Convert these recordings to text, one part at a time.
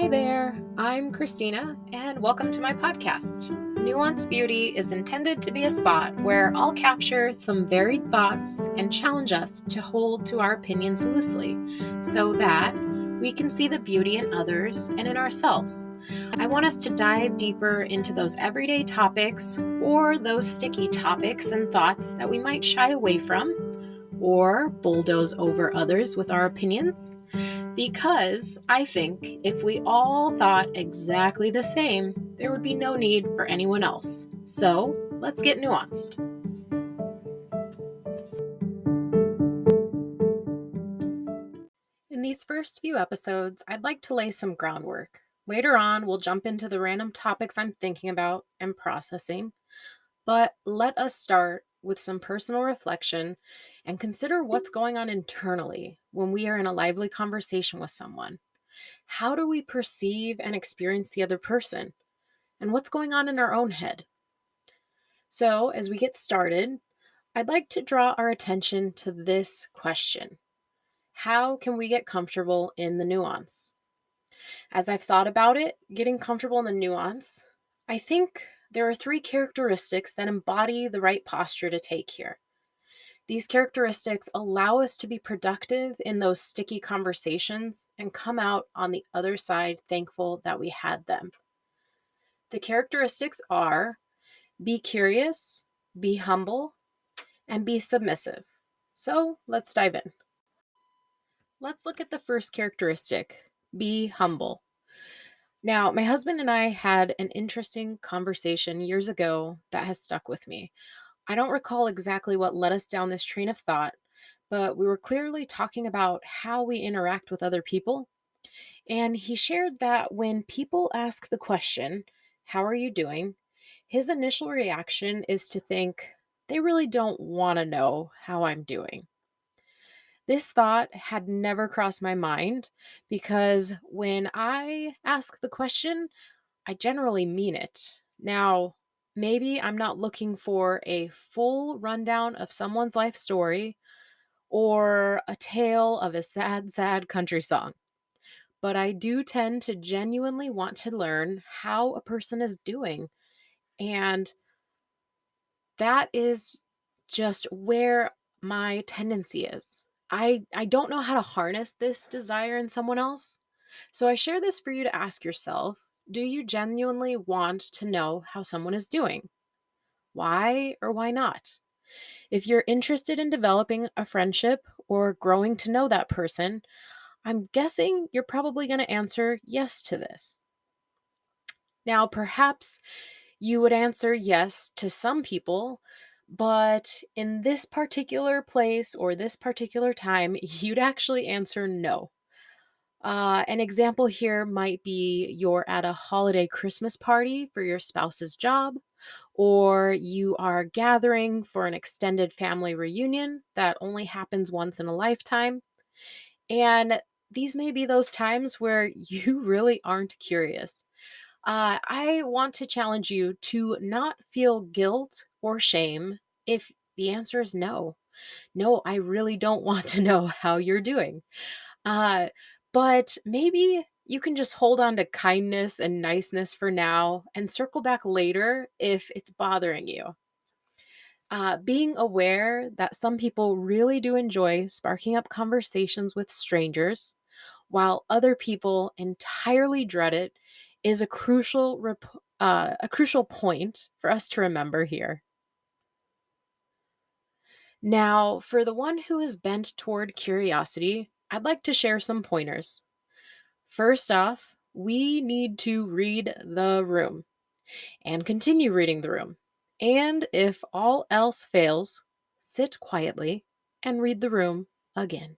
Hi there, I'm Christina, and welcome to my podcast. Nuance Beauty is intended to be a spot where I'll capture some varied thoughts and challenge us to hold to our opinions loosely so that we can see the beauty in others and in ourselves. I want us to dive deeper into those everyday topics or those sticky topics and thoughts that we might shy away from or bulldoze over others with our opinions. Because I think if we all thought exactly the same, there would be no need for anyone else. So let's get nuanced. In these first few episodes, I'd like to lay some groundwork. Later on, we'll jump into the random topics I'm thinking about and processing. But let us start with some personal reflection and consider what's going on internally when we are in a lively conversation with someone. How do we perceive and experience the other person? And what's going on in our own head? So, as we get started, I'd like to draw our attention to this question. How can we get comfortable in the nuance? As I've thought about it, getting comfortable in the nuance, I think there are three characteristics that embody the right posture to take here. These characteristics allow us to be productive in those sticky conversations and come out on the other side thankful that we had them. The characteristics are be curious, be humble, and be submissive. So let's dive in. Let's look at the first characteristic, be humble. Now, my husband and I had an interesting conversation years ago that has stuck with me. I don't recall exactly what led us down this train of thought, but we were clearly talking about how we interact with other people. And he shared that when people ask the question, how are you doing? His initial reaction is to think they really don't want to know how I'm doing. This thought had never crossed my mind because when I ask the question, I generally mean it. Now, maybe I'm not looking for a full rundown of someone's life story or a tale of a sad, sad country song, but I do tend to genuinely want to learn how a person is doing. And that is just where my tendency is. I don't know how to harness this desire in someone else. So I share this for you to ask yourself, do you genuinely want to know how someone is doing? Why or why not? If you're interested in developing a friendship or growing to know that person, I'm guessing you're probably going to answer yes to this. Now, perhaps you would answer yes to some people, but in this particular place or this particular time, you'd actually answer no. An example here might be you're at a holiday Christmas party for your spouse's job, or you are gathering for an extended family reunion that only happens once in a lifetime. And these may be those times where you really aren't curious. I want to challenge you to not feel guilt or shame if the answer is no. No, I really don't want to know how you're doing. Uh, but maybe you can just hold on to kindness and niceness for now and circle back later if it's bothering you. Being aware that some people really do enjoy sparking up conversations with strangers, while other people entirely dread it, is a crucial point for us to remember here. Now, for the one who is bent toward curiosity, I'd like to share some pointers. First off, we need to read the room and continue reading the room. And if all else fails, sit quietly and read the room again.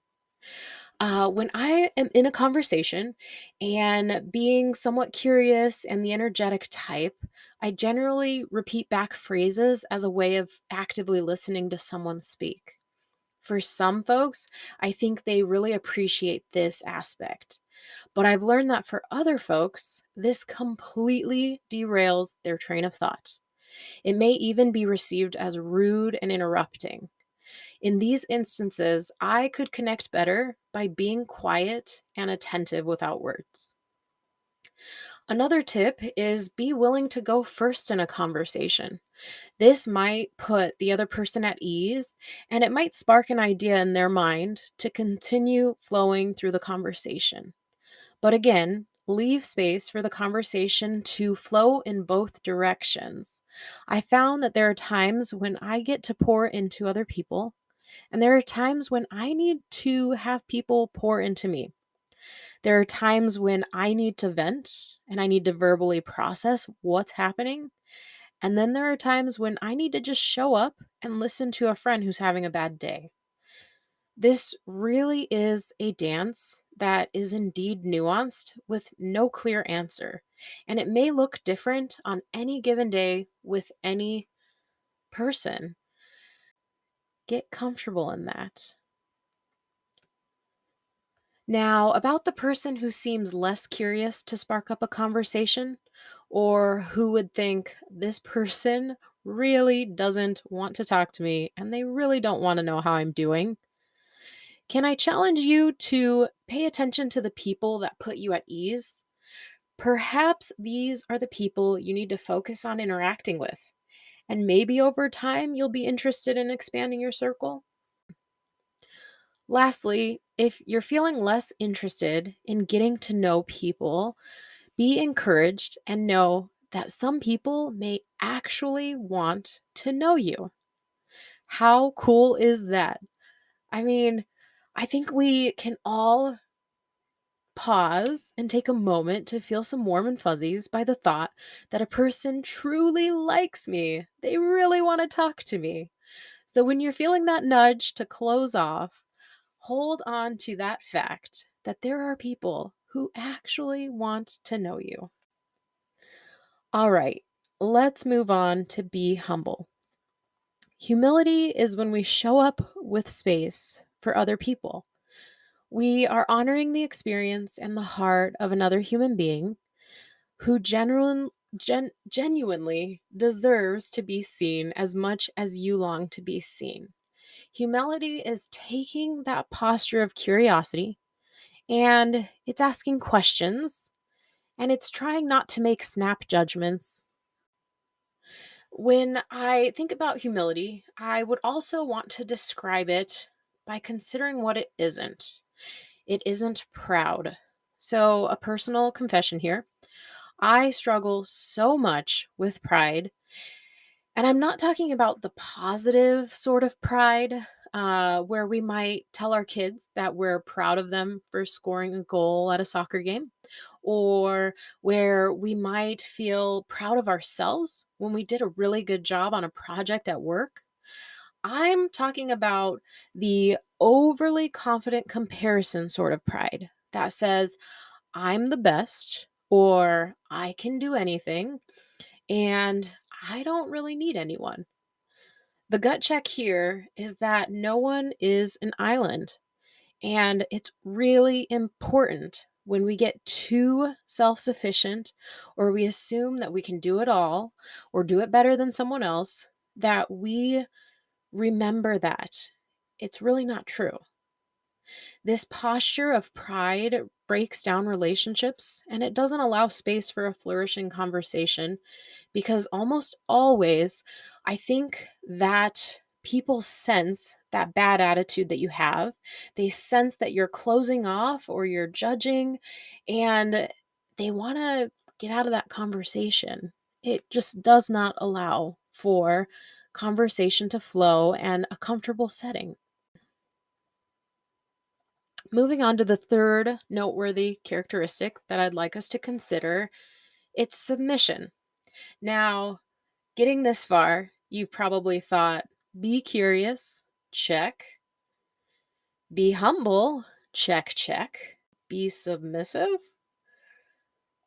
When I am in a conversation and being somewhat curious and the energetic type, I generally repeat back phrases as a way of actively listening to someone speak. For some folks, I think they really appreciate this aspect. But I've learned that for other folks, this completely derails their train of thought. It may even be received as rude and interrupting. In these instances, I could connect better by being quiet and attentive without words. Another tip is be willing to go first in a conversation. This might put the other person at ease and it might spark an idea in their mind to continue flowing through the conversation. But again, leave space for the conversation to flow in both directions. I found that there are times when I get to pour into other people, and there are times when I need to have people pour into me. There are times when I need to vent and I need to verbally process what's happening. And then there are times when I need to just show up and listen to a friend who's having a bad day. This really is a dance that is indeed nuanced with no clear answer. And it may look different on any given day with any person. Get comfortable in that. Now, about the person who seems less curious to spark up a conversation, or who would think this person really doesn't want to talk to me and they really don't want to know how I'm doing. Can I challenge you to pay attention to the people that put you at ease? Perhaps these are the people you need to focus on interacting with. And maybe over time, you'll be interested in expanding your circle. Lastly, if you're feeling less interested in getting to know people, be encouraged and know that some people may actually want to know you. How cool is that? I mean, I think we can all pause and take a moment to feel some warm and fuzzies by the thought that a person truly likes me. They really want to talk to me. So when you're feeling that nudge to close off, hold on to that fact that there are people who actually want to know you. All right, let's move on to be humble. Humility is when we show up with space for other people. We are honoring the experience and the heart of another human being who genuinely deserves to be seen as much as you long to be seen. Humility is taking that posture of curiosity and it's asking questions and it's trying not to make snap judgments. When I think about humility, I would also want to describe it by considering what it isn't. It isn't proud. So, a personal confession here. I struggle so much with pride. And I'm not talking about the positive sort of pride, where we might tell our kids that we're proud of them for scoring a goal at a soccer game, or where we might feel proud of ourselves when we did a really good job on a project at work. I'm talking about the overly confident comparison sort of pride that says, I'm the best, or I can do anything, and I don't really need anyone. The gut check here is that no one is an island. And it's really important when we get too self sufficient or we assume that we can do it all or do it better than someone else that we remember that it's really not true. This posture of pride breaks down relationships and it doesn't allow space for a flourishing conversation because almost always I think that people sense that bad attitude that you have. They sense that you're closing off or you're judging and they want to get out of that conversation. It just does not allow for conversation to flow and a comfortable setting. Moving on to the third noteworthy characteristic that I'd like us to consider, it's submission. Now, getting this far, you've probably thought, be curious, check. Be humble, check, check. Be submissive?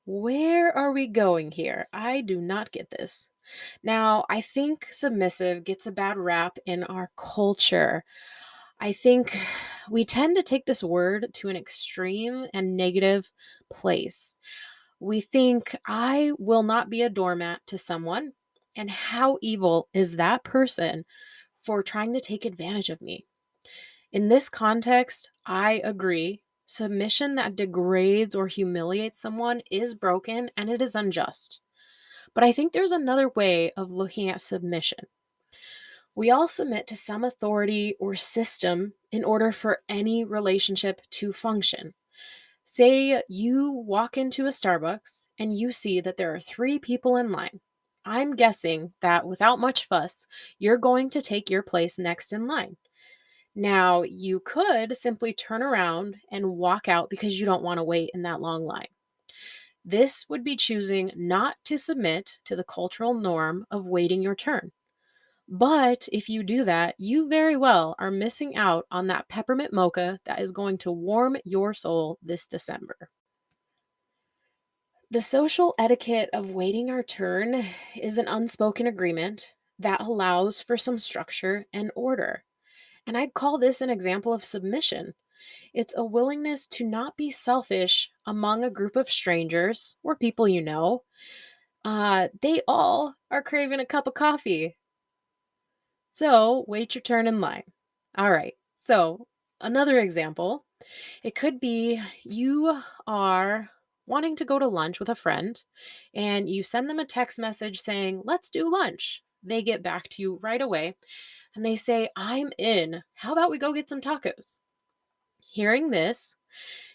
Where are we going here? I do not get this. Now, I think submissive gets a bad rap in our culture. I think we tend to take this word to an extreme and negative place. We think, I will not be a doormat to someone. And how evil is that person for trying to take advantage of me? In this context, I agree. Submission that degrades or humiliates someone is broken and it is unjust. But I think there's another way of looking at submission. We all submit to some authority or system in order for any relationship to function. Say you walk into a Starbucks and you see that there are three people in line. I'm guessing that without much fuss, you're going to take your place next in line. Now, you could simply turn around and walk out because you don't want to wait in that long line. This would be choosing not to submit to the cultural norm of waiting your turn. But if you do that, you very well are missing out on that peppermint mocha that is going to warm your soul this December. The social etiquette of waiting our turn is an unspoken agreement that allows for some structure and order. And I'd call this an example of submission. It's a willingness to not be selfish among a group of strangers or people you know. They all are craving a cup of coffee. So wait your turn in line. All right. So, another example, it could be you are wanting to go to lunch with a friend and you send them a text message saying, "Let's do lunch." They get back to you right away and they say, "I'm in. How about we go get some tacos?" Hearing this,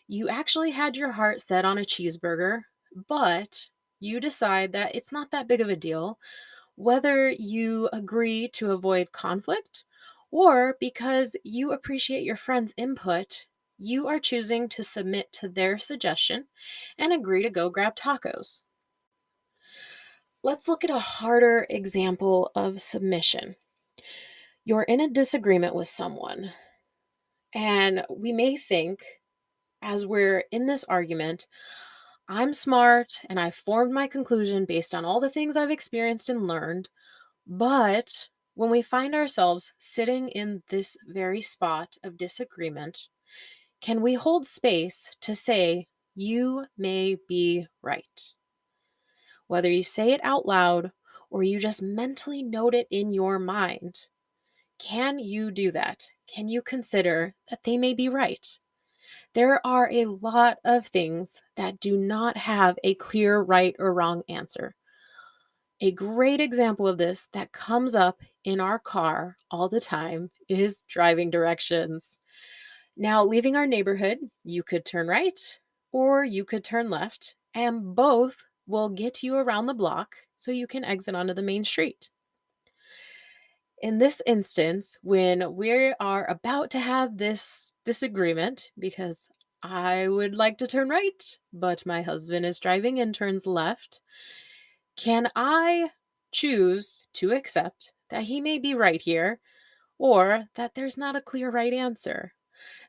you actually had your heart set on a cheeseburger, but you decide that it's not that big of a deal whether you agree to avoid conflict or because you appreciate your friend's input, you are choosing to submit to their suggestion and agree to go grab tacos. Let's look at a harder example of submission. You're in a disagreement with someone, and we may think, as we're in this argument, I'm smart and I formed my conclusion based on all the things I've experienced and learned. But when we find ourselves sitting in this very spot of disagreement, can we hold space to say, "You may be right"? Whether you say it out loud or you just mentally note it in your mind, can you do that? Can you consider that they may be right? There are a lot of things that do not have a clear right or wrong answer. A great example of this that comes up in our car all the time is driving directions. Now, leaving our neighborhood, you could turn right or you could turn left, and both will get you around the block so you can exit onto the main street. In this instance, when we are about to have this disagreement, because I would like to turn right, but my husband is driving and turns left, can I choose to accept that he may be right here or that there's not a clear right answer?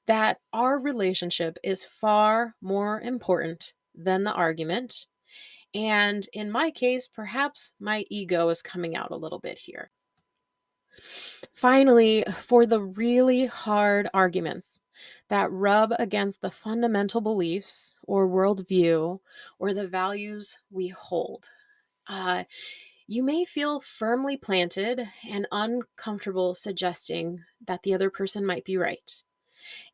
That our relationship is far more important than the argument. And in my case, perhaps my ego is coming out a little bit here. Finally, for the really hard arguments that rub against the fundamental beliefs or worldview or the values we hold, uh, you may feel firmly planted and uncomfortable suggesting that the other person might be right.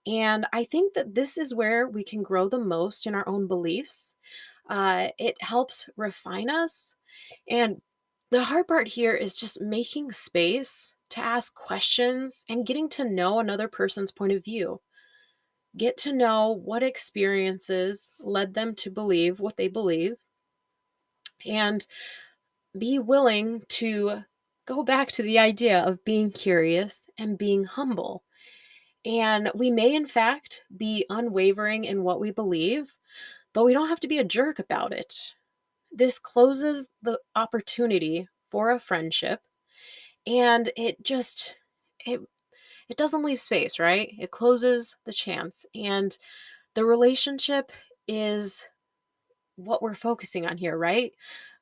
And I think that this is where we can grow the most in our own beliefs. It helps refine us. And the hard part here is just making space to ask questions and getting to know another person's point of view. Get to know what experiences led them to believe what they believe and be willing to go back to the idea of being curious and being humble. And we may, in fact, be unwavering in what we believe, but we don't have to be a jerk about it. This closes the opportunity for a friendship and it it doesn't leave space, right? It closes the chance and the relationship is what we're focusing on here, right?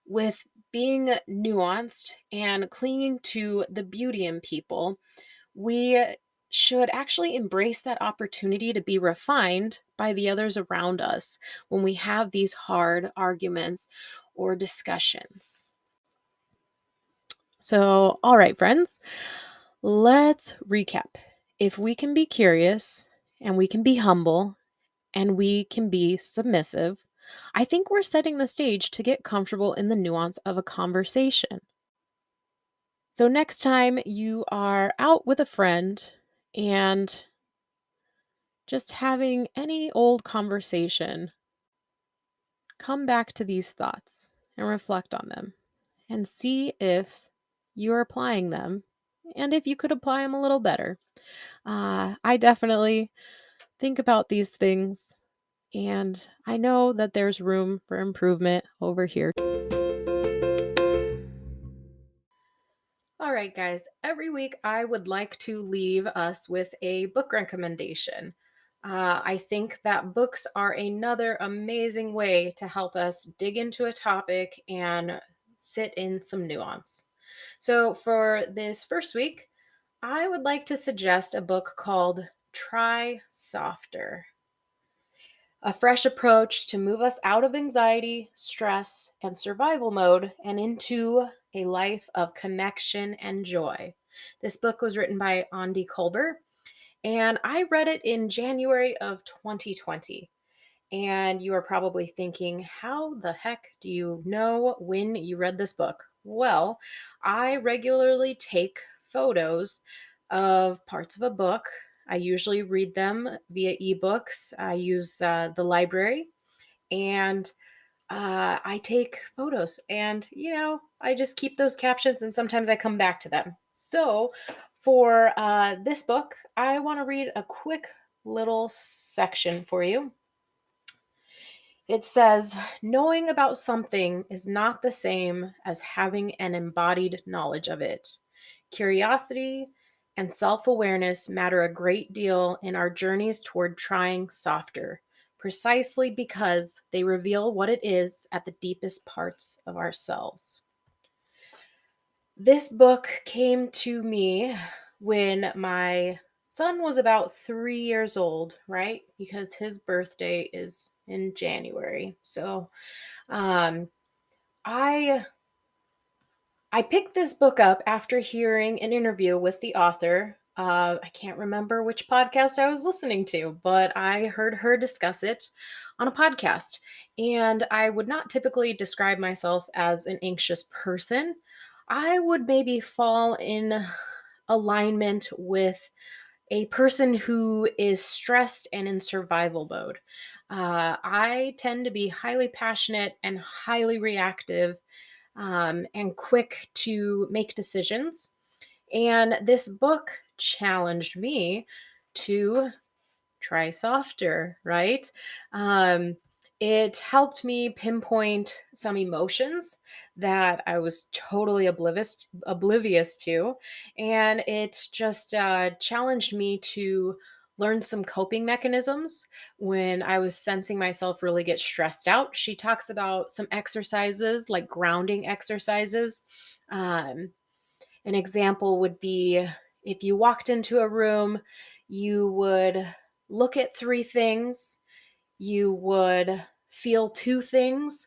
With being nuanced and clinging to the beauty in people, we should actually embrace that opportunity to be refined by the others around us when we have these hard arguments or discussions. So, all right, friends, let's recap. If we can be curious and we can be humble and we can be submissive, I think we're setting the stage to get comfortable in the nuance of a conversation. So, next time you are out with a friend and just having any old conversation, come back to these thoughts and reflect on them and see if you're applying them and if you could apply them a little better. I definitely think about these things, and I know that there's room for improvement over here. All right, guys, every week I would like to leave us with a book recommendation. I think that books are another amazing way to help us dig into a topic and sit in some nuance. So, for this first week, I would like to suggest a book called Try Softer, a fresh approach to move us out of anxiety, stress, and survival mode and into a life of connection and joy. This book was written by Aundi Kolber, and I read it in January of 2020. And you are probably thinking, how the heck do you know when you read this book? Well, I regularly take photos of parts of a book. I usually read them via ebooks. I use the library, and I take photos, and I just keep those captions, and sometimes I come back to them. So for this book, I want to read a quick little section for you. It says, knowing about something is not the same as having an embodied knowledge of it. Curiosity and self awareness matter a great deal in our journeys toward trying softer, precisely because they reveal what it is at the deepest parts of ourselves. This book came to me when my son was about 3 years old, right? Because his birthday is in January. So um, I I picked this book up after hearing an interview with the author. I can't remember which podcast I was listening to, but I heard her discuss it on a podcast. And I would not typically describe myself as an anxious person. I would maybe fall in alignment with a person who is stressed and in survival mode. I tend to be highly passionate and highly reactive, and quick to make decisions. And this book challenged me to try softer, right? Um, it helped me pinpoint some emotions that I was totally oblivious to, and it just challenged me to learn some coping mechanisms when I was sensing myself really get stressed out. She talks about some exercises like grounding exercises. Um, an example would be if you walked into a room, you would look at three things, you would feel two things,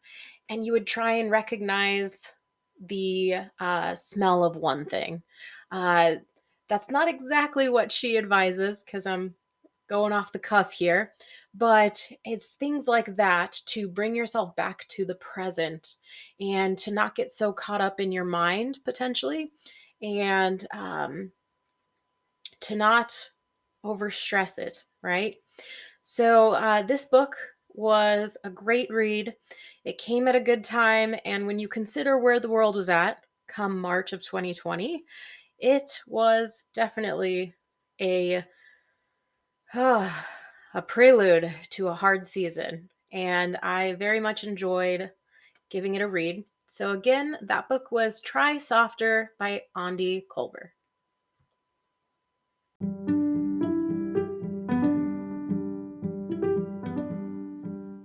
and you would try and recognize the smell of one thing. Uh, that's not exactly what she advises because I'm going off the cuff here, but it's things like that to bring yourself back to the present and to not get so caught up in your mind potentially, and to not overstress it, right? So, this book was a great read. It came at a good time. And when you consider where the world was at come March of 2020, it was definitely a, a prelude to a hard season. And I very much enjoyed giving it a read. So, again, that book was Try Softer by Aundi Kolber.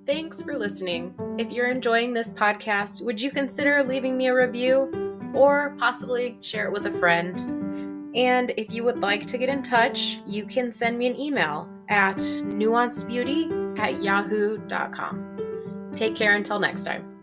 Thanks for listening. If you're enjoying this podcast, would you consider leaving me a review or possibly share it with a friend? And if you would like to get in touch, you can send me an email at nuancedbeauty@yahoo.com. Take care until next time.